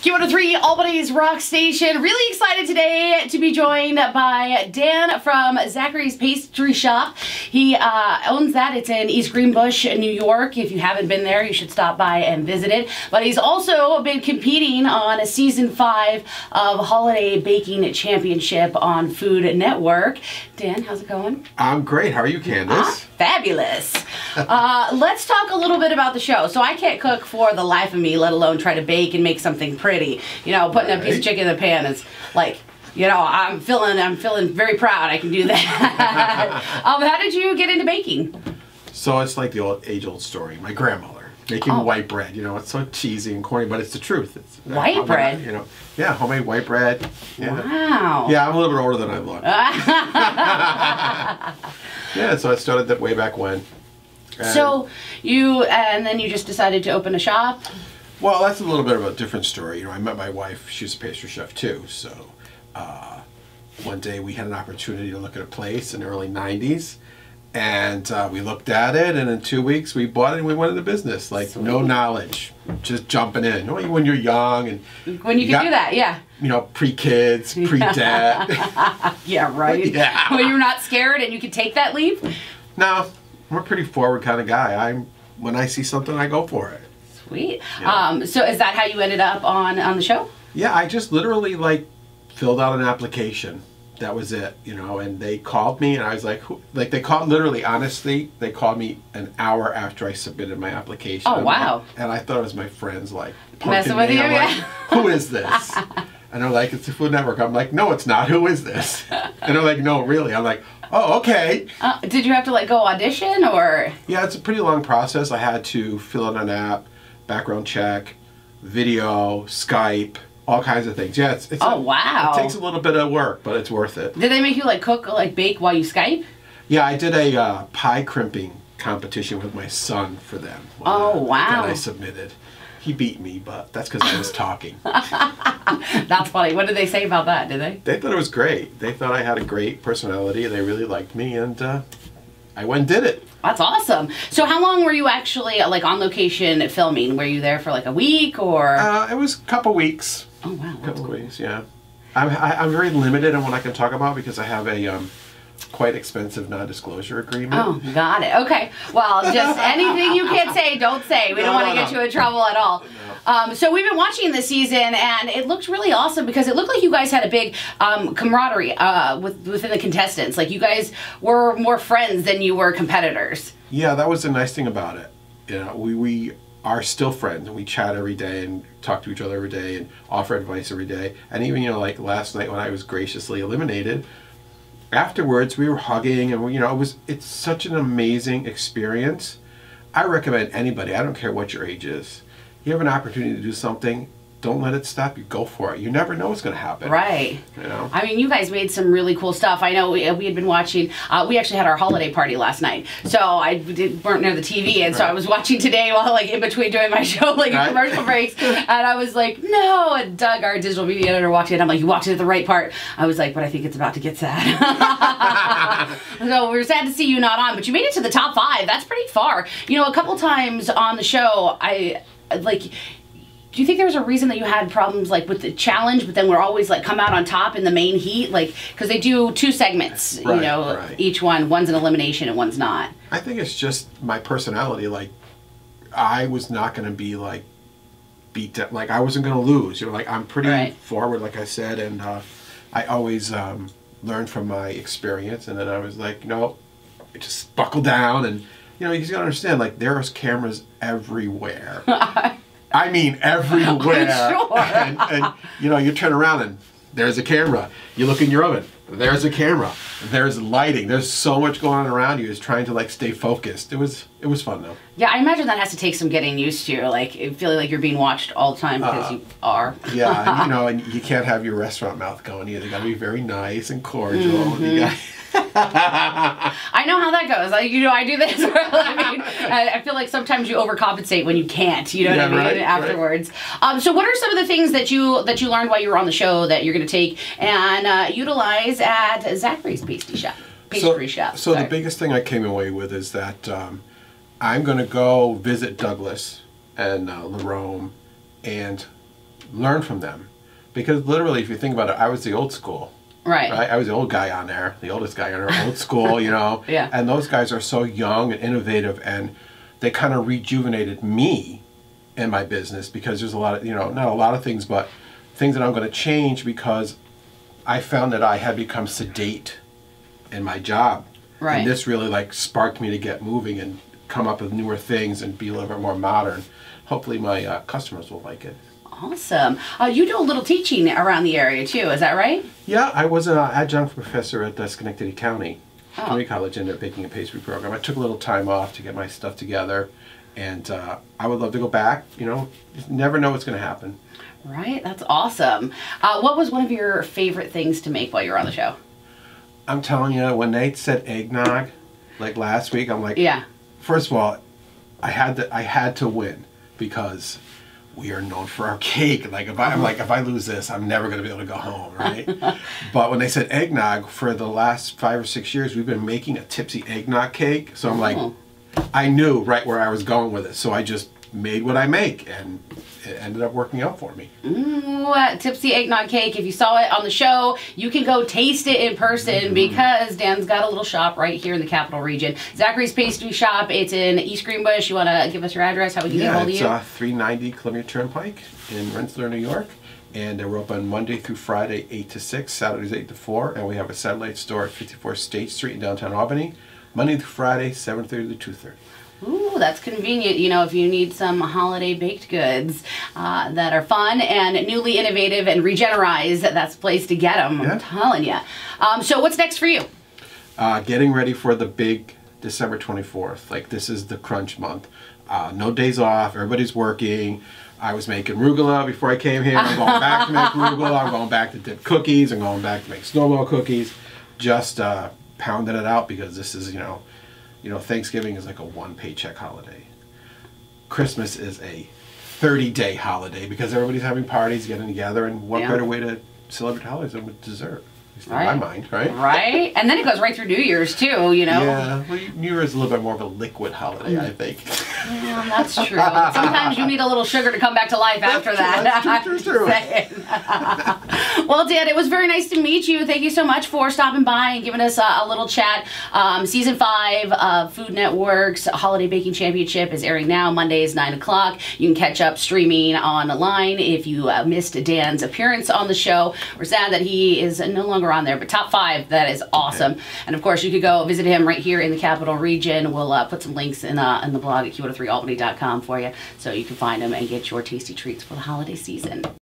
Q103, Albany's rock station. Really excited today to be joined by Dan from Zachary's Pastry Shop. He owns that. It's in East Greenbush, New York. If you haven't been there, you should stop by and visit it. But he's also been competing on season 5 of Holiday Baking Championship on Food Network. Dan, how's it going? I'm great. How are you, Candace? Fabulous. Let's talk a little bit about the show. So I can't cook for the life of me, let alone try to bake and make something pretty. You know, putting a piece of chicken in the pan is like, you know, I'm feeling very proud I can do that. How did you get into baking? So it's like the age-old story. My grandmother making white bread. You know, it's so cheesy and corny, but it's the truth. It's white bread? You know, yeah, homemade white bread. Yeah. Wow. Yeah, I'm a little bit older than I look. Yeah, so I started that way back when. So and then you just decided to open a shop? Well, that's a little bit of a different story. You know, I met my wife. She was a pastry chef too. So one day we had an opportunity to look at a place in the early 90s. And we looked at it, and in 2 weeks we bought it and we went into business. Like, sweet. No knowledge, just jumping in. You know, when you're young and when you can do that, yeah. You know, pre-kids, pre-dad. Yeah, right. Yeah. When you're not scared and you can take that leap. No, I'm a pretty forward kind of guy. When I see something, I go for it. Sweet. Yeah. So is that how you ended up on the show? Yeah, I just literally like filled out an application. That was it, you know, and they called me and I was like, like they called, literally, honestly, they called me an hour after I submitted my application. Oh, wow. Like, and I thought it was my friends, like, messing with you, I'm yeah. like, who is this? And they're like, it's the Food Network. I'm like, no, it's not. Who is this? And they're like, no, really. I'm like, oh, okay. Did you have to, like, go audition, or? Yeah, it's a pretty long process. I had to fill out an app, background check, video, Skype, all kinds of things. Yeah, it's oh, wow. It takes a little bit of work, but it's worth it. Did they make you like cook, like bake while you Skype? Yeah, I did a pie crimping competition with my son for them. Oh, wow. And I submitted. He beat me, but that's because I was talking. That's funny. What did they say about that, did they? They thought it was great. They thought I had a great personality. They really liked me, and I went and did it. That's awesome. So how long were you actually like on location filming? Were you there for like a week, or? It was a couple weeks. Oh, wow. A couple weeks, yeah. I'm very limited on what I can talk about because I have a quite expensive non-disclosure agreement. Oh, got it. Okay. Well, just anything you can't say, don't say. We don't want to get you in trouble at all. No. So we've been watching this season, and it looked really awesome because it looked like you guys had a big camaraderie within the contestants. Like, you guys were more friends than you were competitors. Yeah, that was the nice thing about it. You know, we are still friends, and we chat every day and talk to each other every day and offer advice every day. And even, you know, like last night when I was graciously eliminated, afterwards we were hugging, and you know, it's such an amazing experience. I recommend anybody, I don't care what your age is, you have an opportunity to do something, don't let it stop you. Go for it. You never know what's going to happen. Right. You know? I mean, you guys made some really cool stuff. I know we had been watching, we actually had our holiday party last night. So weren't near the TV, and so I was watching today while like in between doing my show, like in commercial breaks. And I was like, no. And Doug, our digital media editor, walked in. I'm like, you walked in at the right part. I was like, but I think it's about to get sad. So we're sad to see you not on, but you made it to the top 5. That's pretty far. You know, a couple times on the show, do you think there was a reason that you had problems like with the challenge, but then we're always like come out on top in the main heat? Like, because they do 2 segments, you know, each one's an elimination and one's not. I think it's just my personality. Like, I was not going to be like beat down. Like, I wasn't going to lose. You know, like I'm pretty forward, like I said, and I always learned from my experience. And then I was like, no, just buckle down, and you know, you got to understand, like there's cameras everywhere. I mean, everywhere. Sure. And you know, you turn around and there's a camera. You look in your oven, there's a camera. There's lighting. There's so much going on around you. It's trying to like stay focused. It was fun though. Yeah, I imagine that has to take some getting used to. Like feeling like you're being watched all the time because you are. Yeah, and, you know, and you can't have your restaurant mouth going either. You got to be very nice and cordial. Mm-hmm. You got I know how that goes. Like, you know, I do this. I mean, I feel like sometimes you overcompensate when you can't. You know what I mean? Right, afterwards. Right. So, what are some of the things that you learned while you were on the show that you're going to take and utilize at Zachary's Pastry Shop? So the biggest thing I came away with is that I'm going to go visit Douglas and Lerome and learn from them. Because literally, if you think about it, I was the old school. Right. I was the old guy on there, the oldest guy on there, old school, you know. Yeah. And those guys are so young and innovative, and they kind of rejuvenated me in my business, because there's a lot of, you know, not a lot of things, but things that I'm going to change, because I found that I had become sedate in my job. Right. And this really like sparked me to get moving and come up with newer things and be a little bit more modern. Hopefully my customers will like it. Awesome. You do a little teaching around the area too, is that right? Yeah, I was an adjunct professor at Schenectady County Community College in their baking and pastry program. I took a little time off to get my stuff together, and I would love to go back. You know, you never know what's going to happen. Right, that's awesome. What was one of your favorite things to make while you were on the show? I'm telling you, when they said eggnog, like last week, I'm like, yeah. First of all, I had to win, because we are known for our cake. Like if I lose this, I'm never going to be able to go home, right? But when they said eggnog, for the last 5 or 6 years, we've been making a tipsy eggnog cake. So I'm like, I knew right where I was going with it. So I just made what I make, and it ended up working out for me. Ooh, tipsy eggnog cake. If you saw it on the show, you can go taste it in person, because Dan's got a little shop right here in the Capital Region. Zachary's Pastry Shop. It's in East Greenbush. You want to give us your address? How we can get hold of you? It's 390 Columbia Turnpike in Rensselaer, New York. And we're open Monday through Friday, 8 to 6, Saturdays 8 to 4. And we have a satellite store at 54 State Street in downtown Albany, Monday through Friday, 7:30 to 2:30. Ooh, that's convenient, you know, if you need some holiday baked goods that are fun and newly innovative and regenerized, that's the place to get them, I'm telling you. So what's next for you? Getting ready for the big December 24th. Like, this is the crunch month. No days off, everybody's working. I was making arugula before I came here. I'm going back to make arugula. I'm going back to dip cookies. I'm going back to make snowball cookies. Just pounding it out, because this is, you know, Thanksgiving is like a 1 paycheck holiday. Christmas is a 30-day holiday, because everybody's having parties, getting together, and what better way to celebrate holidays than with dessert? In my mind, right? Right. And then it goes right through New Year's too, you know? Yeah. Well, New Year's is a little bit more of a liquid holiday, I think. Yeah, that's true. Sometimes you need a little sugar to come back to life after that. That's true. Well, Dan, it was very nice to meet you. Thank you so much for stopping by and giving us a little chat. Season 5 of Food Network's Holiday Baking Championship is airing now, Mondays, 9 o'clock. You can catch up streaming online if you missed Dan's appearance on the show. We're sad that he is no longer on there, but top 5, that is awesome. And of course, you could go visit him right here in the Capital Region. We'll put some links in the blog at Q3albany.com for you, so you can find him and get your tasty treats for the holiday season.